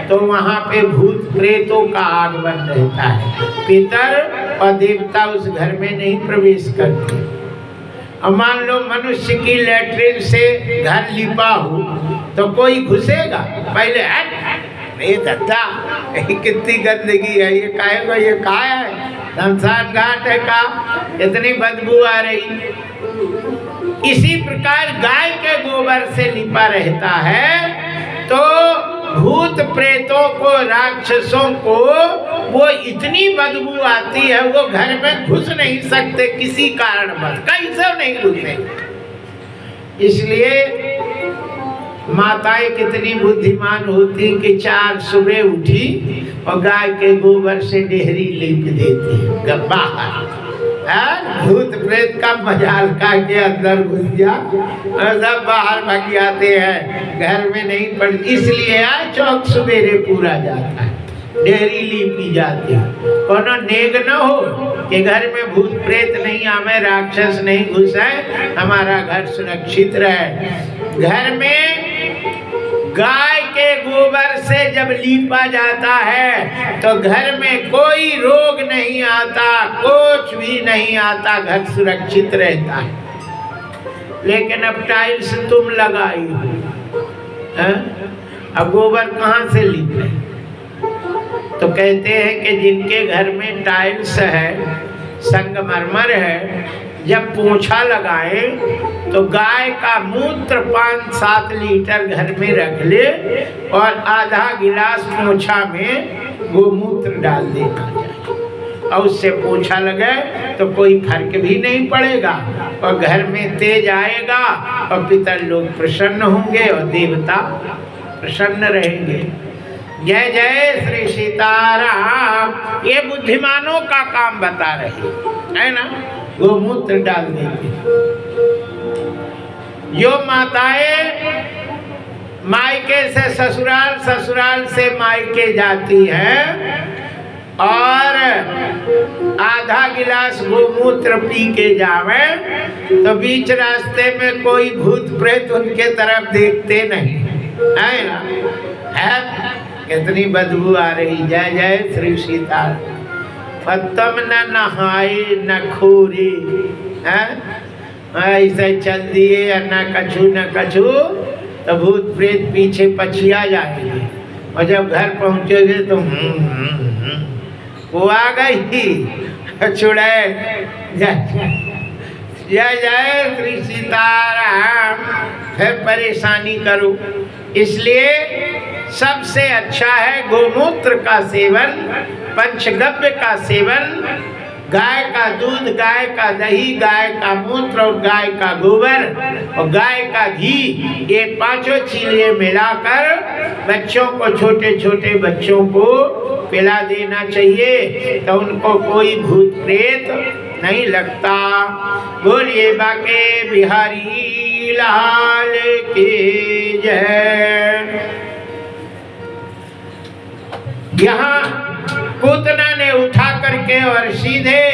तो वहाँ पे भूत प्रेतों का आगमन रहता है। पितर और देवता उस घर में नहीं प्रवेश करते। और मान लो मनुष्य की लैट्रिन से घर लिपा हो तो कोई घुसेगा पहले, ये दत्ता कितनी गंदगी है, ये काहे को, ये कहा है, शमशान घाट है का, इतनी बदबू आ रही। इसी प्रकार गाय के गोबर से लिपा रहता है, तो भूत प्रेतों को, राक्षसों को वो इतनी बदबू आती है, वो घर में घुस नहीं सकते किसी कारणवश, कैसे नहीं घुसे। इसलिए माताएं कितनी बुद्धिमान होती कि 4 सुबह उठी और गाय के गोबर से डेहरी लीप देती है बाहर। भूत प्रेत का मजाल का के अंदर घुस गया और सब बाहर भाग आते हैं, घर में नहीं पड़। इसलिए आज चौक सवेरे पूरा जाता है, डेहरी लीपी जाती है। कोनो नेग न हो कि घर में भूत प्रेत नहीं आवे, राक्षस नहीं घुसे, हमारा घर सुरक्षित रहे। घर में गाय के गोबर से जब लीपा जाता है तो घर में कोई रोग नहीं आता, कुछ भी नहीं आता, घर सुरक्षित रहता है। लेकिन अब टाइल्स तुम लगाई हो, अब गोबर कहाँ से लीपे? तो कहते हैं कि जिनके घर में टाइल्स है, संगमरमर है, जब पोछा लगाए तो गाय का मूत्र 5-7 लीटर घर में रख ले और आधा गिलास पोछा में गोमूत्र डाल देना चाहिए, और उससे पोछा लगे तो कोई फर्क भी नहीं पड़ेगा, और घर में तेज आएगा, और पितर लोग प्रसन्न होंगे और देवता प्रसन्न रहेंगे। जय जय श्री सीताराम। ये बुद्धिमानों का काम बता रहे है ना। गोमूत्र डाल देती। जो माताएं मायके से ससुराल, ससुराल से मायके जाती हैं और आधा गिलास गोमूत्र पी के जावे तो बीच रास्ते में कोई भूत प्रेत उनके तरफ देखते नहीं है ना। है कितनी बदबू आ रही। जय जय श्री सीता। पत्तम न नहाए न खूरी है, ऐसे चल दिए न कछु तो भूत प्रेत पीछे पछिया जाएंगे और जब घर पहुंचोगे तो वो आ गई चुड़ैल। जय जय श्री सीताराम। फिर परेशानी करो। इसलिए सबसे अच्छा है गोमूत्र का सेवन, पंचगव्य का सेवन, गाय का दूध, गाय का दही, गाय का मूत्र और गाय का गोबर और गाय का घी, ये पांचों चीजें मिलाकर बच्चों को, छोटे छोटे बच्चों को पिला देना चाहिए तो उनको कोई भूत प्रेत नहीं लगता। बोलिए बाके बिहारी लाल की जय। यहाँ पूतना ने उठा करके और सीधे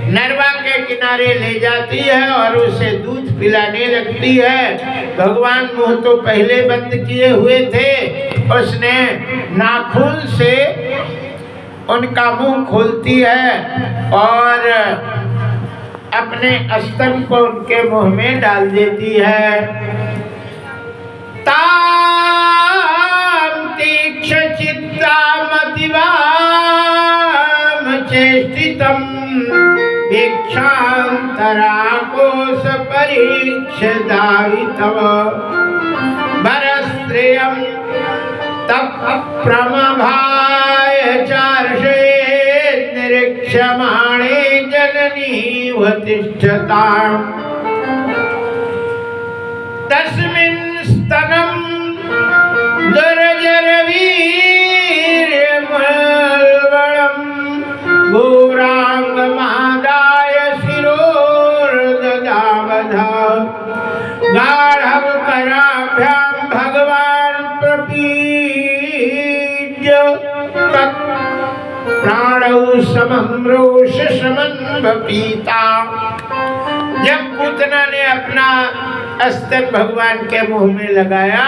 नरवा के किनारे ले जाती है और उसे दूध पिलाने लगती है। भगवान मुंह तो पहले बंद किए हुए थे, उसने नाखून से उनका मुंह खोलती है और अपने स्तन को उनके मुंह में डाल देती है। ताम तीक्ष्ण चित्तामतिवाम चेष्टितम भिक्षान्तराकोश परीक्षदायितव भरश्रेयं तप्रमभाय चार्षे निरीक्षमाणे जननीव तिष्ठताम् तस्मिन् स्तनं दुर्जरवीर्यमल्बलं घोराङ्गमादाय शिरोर्ददावधा गाढवकराभ्यां भगवान् प्रपीड्य तत् प्राणौ समं रोष समन्वपीता। जब पूतना ने अपना स्तन भगवान के मुंह में लगाया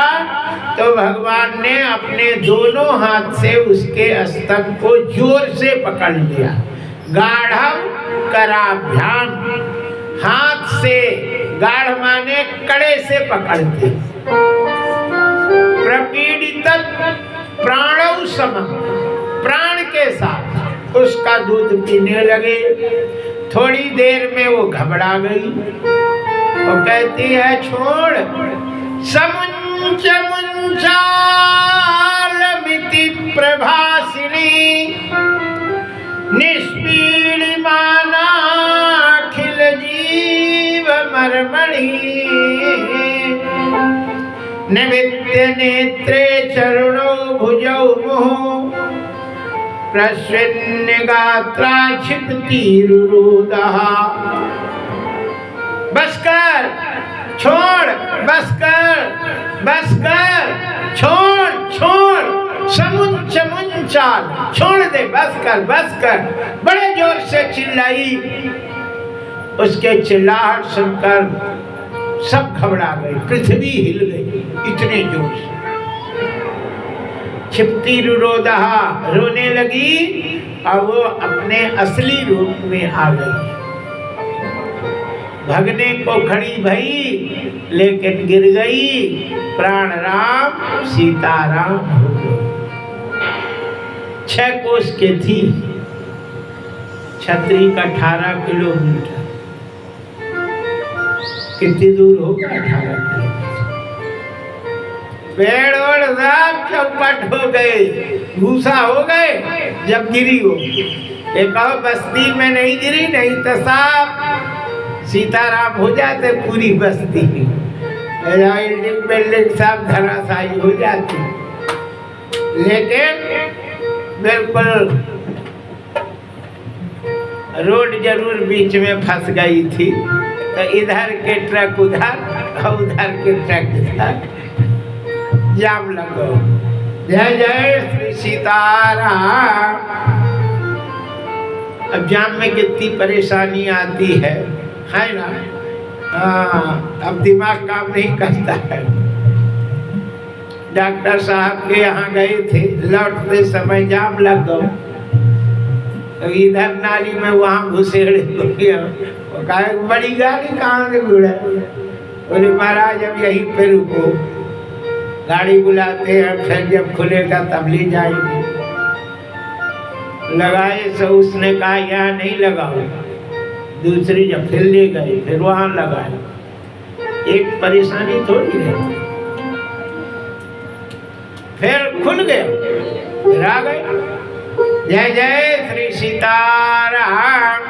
तो भगवान ने अपने दोनों हाथ से उसके स्तन को जोर से पकड़ लिया। गाढ़व कराभ्याम, हाथ से, गाढ़ माने कड़े से पकड़ते। प्रपीडित प्राणौ समम, प्राण के साथ उसका दूध पीने लगे। थोड़ी देर में वो घबरा गई और कहती है छोड़। समुंच मुंचालमिति प्रभासिनी निष्पीडिमानाखिल जीव मर्मणि निमित्य नेत्रे चरणौ भुजौ मुहुः प्रस्विन्न गात्रा क्षिपतिरुरुदः। बस कर, छोड़, बस कर, बस कर, छोड़, छोड़, समुंच मुंचाल, छोड़ दे, बस कर, बस कर। बड़े जोर से चिल्लाई। उसके चिल्लाहट सुनकर सब घबरा गए, पृथ्वी हिल गई, इतने जोर से। क्षिप्ति रुरोदः, रोने लगी और वो अपने असली रूप में आ गई। भगने को खड़ी भई लेकिन गिर गई। प्राण राम सीताराम हो गए। 6 कोस के थी, छतरी का 18 किलोमीटर। कितनी दूर होगा? 18 किलोमीटर। पेड़ और सब चौपट हो गए, भूसा हो गए जब गिरी हो। एक और बस्ती में नहीं गिरी, नहीं तो साफ सीताराम हो जाते पूरी बस्ती। बिल्डिंग बिल्डिंग सब धराशायी हो जाती। लेकिन बिल्कुल रोड जरूर बीच में फंस गई थी, तो इधर के ट्रक उधर और उधर के ट्रक इधर, जाम लगो। जय जय श्री सीताराम। अब जाम में कितनी परेशानी आती है ना। अब दिमाग काम नहीं करता है। डॉक्टर साहब के यहाँ गए थे, लौटते समय जाम लग गया, तो इधर नाली में वहाँ घुसेड़े हो गया। वो कहा बड़ी गाड़ी कहाँ से घुड़ा? बोले महाराज अब यहीं पे रुको, गाड़ी बुलाते हैं, फिर जब खुलेगा तब ले जाएंगे। लगाए तो उसने कहा यहाँ नहीं लगाओ, दूसरी जब फिर ले गए, फिर वहाँ लगाए। एक परेशानी थोड़ी है। फिर खुल गया, फिर आ गए। जय जय श्री सीताराम।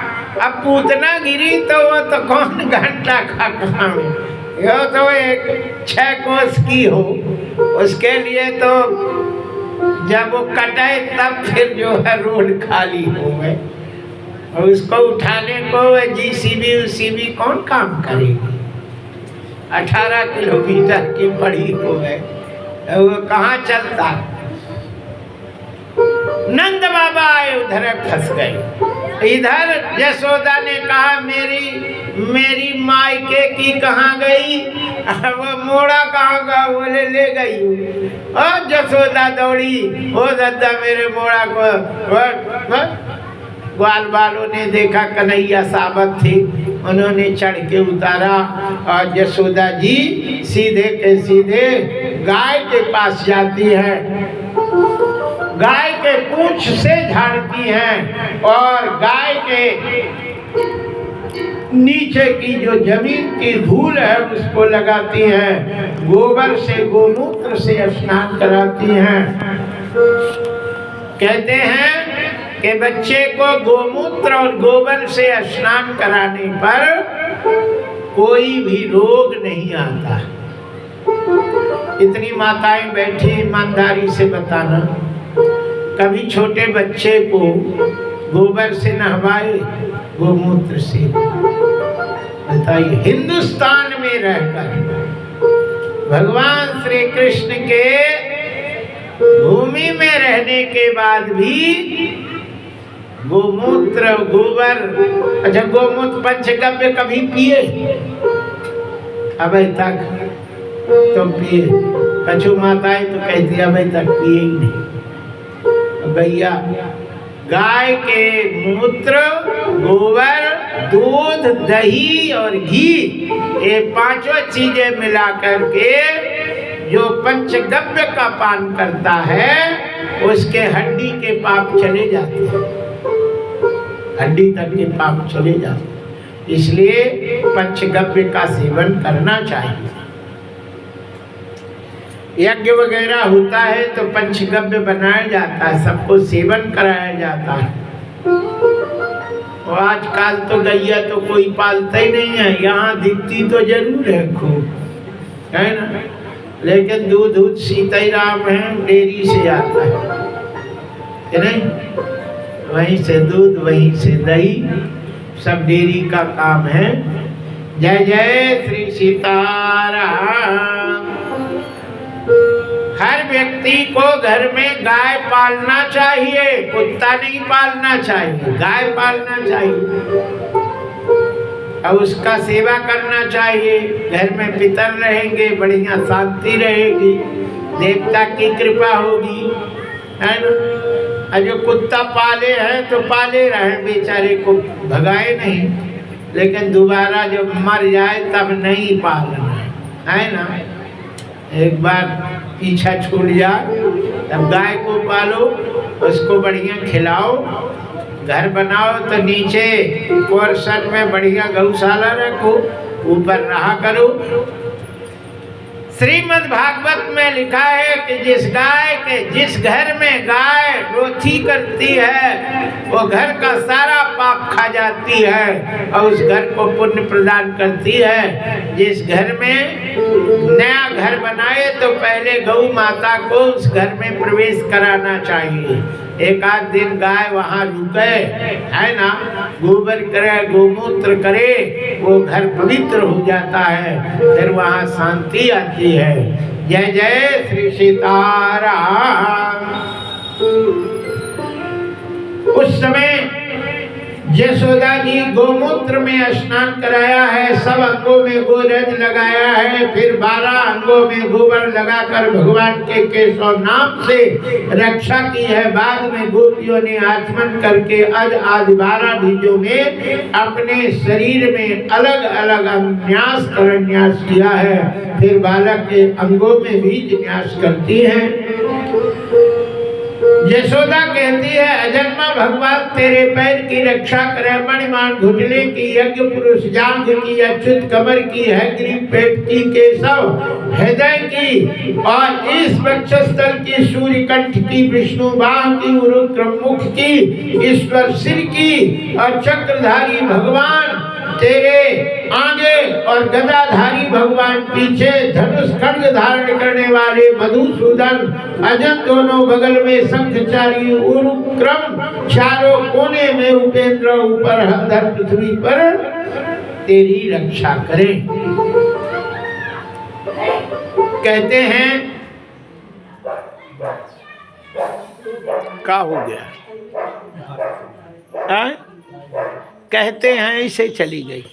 अब पूतना गिरी तो वो तो कौन घंटा का काम है, यो तो एक 6 कोस की हो, उसके लिए तो जब वो कटाए तब फिर जो है रोड खाली हो गए, और उसको उठाने को जीसीबी उसीबी कौन काम करेगी। 18 किलोमीटर की बड़ी हो गए, वो कहाँ चलता। नंद बाबा आए, उधर फंस गए। इधर यशोदा ने कहा मेरी मायके की कहाँ गई, वो मोड़ा कहाँ गया? बोले ले गई। और यशोदा दौड़ी, ओ दादा मेरे मोड़ा को। ग्वाल वालों ने देखा कन्हैया साबत थे, उन्होंने चढ़ के उतारा, और यशोदा जी सीधे के सीधे गाय के पास जाती है, गाय के पूंछ से झाड़ती हैं, और गाय के नीचे की जो जमीन की धूल है उसको लगाती हैं, गोबर से गोमूत्र से स्नान कराती हैं। कहते हैं कि बच्चे को गोमूत्र और गोबर से स्नान कराने पर कोई भी रोग नहीं आता। इतनी माताएं बैठी, ईमानदारी से बताना, कभी छोटे बच्चे को गोबर से नहवाए, गोमूत्र से? बताइए। हिंदुस्तान में रहकर भगवान श्री कृष्ण के भूमि में रहने के बाद भी गोमूत्र गोबर, अच्छा गोमूत्र पंचगव्य कभी पिए? अभी तक तो पिए। कछु माताएं तो कहती अभी तक पिए ही नहीं। भैया गाय के मूत्र, गोबर, दूध, दही और घी, ये 5 चीजें मिला करके जो पंचगव्य का पान करता है उसके हड्डी के पाप चले जाते हैं, हड्डी तक के पाप चले जाते हैं। इसलिए पंचगव्य का सेवन करना चाहिए। यज्ञ वगैरह होता है तो पंचगव्य बनाया जाता है, सबको सेवन कराया जाता है। और आजकल तो गैया तो कोई पालता ही नहीं है, यहाँ दिखती तो जरूर है खूब, है ना, लेकिन दूध सीताराम है, डेयरी से आता है नहीं, वहीं से दूध वहीं से दही, सब डेयरी का काम है। जय जय श्री सीताराम। हर व्यक्ति को घर में गाय पालना चाहिए, कुत्ता नहीं पालना चाहिए, गाय पालना चाहिए और उसका सेवा करना चाहिए। घर में पितर रहेंगे, बढ़िया शांति रहेगी, देवता की कृपा होगी, है ना। और जो कुत्ता पाले हैं तो पाले रहे, बेचारे को भगाए नहीं, लेकिन दोबारा जब मर जाए तब नहीं पालना है ना। एक बार पीछा छूट जाए तब गाय को पालो, उसको बढ़िया खिलाओ, घर बनाओ तो नीचे पोर्शन में बढ़िया गौशाला रखो, ऊपर रहा करो। श्रीमद् भागवत में लिखा है कि जिस घर में गाय रोथी करती है वो घर का सारा पाप खा जाती है और उस घर को पुण्य प्रदान करती है। जिस घर में नया घर बनाए तो पहले गौ माता को उस घर में प्रवेश कराना चाहिए, एक आध दिन गाय वहाँ रुके, है ना, गोबर करे, गोमूत्र करे, वो घर पवित्र हो जाता है, फिर वहाँ शांति आती है। जय जय श्री सीताराम। उस समय यशोदा जी गोमूत्र में स्नान कराया है, सब अंगों में गोरज लगाया है, फिर 12 अंगों में गोबर लगाकर भगवान के केशव नाम से रक्षा की है। बाद में गोपियों ने आचमन करके आज 12 बीजों में अपने शरीर में अलग अलग न्यास करन्यास किया है, फिर बालक के अंगों में बीज न्यास करती है। यशोदा कहती है, अजन्मा भगवान तेरे पैर की रक्षा करे, मणिमान घुटने की, यज्ञ पुरुष जांघ की, अच्युत कमर की, है ग्रीव पेट की, केशव हृदय की, और इस वक्षस्थल की, सूर्य कंठ की, विष्णु बाह की, उरुक्रम मुख की, ईश्वर सिर की, और चक्रधारी भगवान तेरे आगे और गदाधारी भगवान पीछे, धनुष खड्ग धारण करने वाले मधुसूदन, अजन दोनों बगल में, शंखचारी उरुक्रम चारों कोने में, उपेंद्र ऊपर हर पृथ्वी पर तेरी रक्षा करें। कहते हैं क्या हो गया, कहते हैं ऐसे चली गई।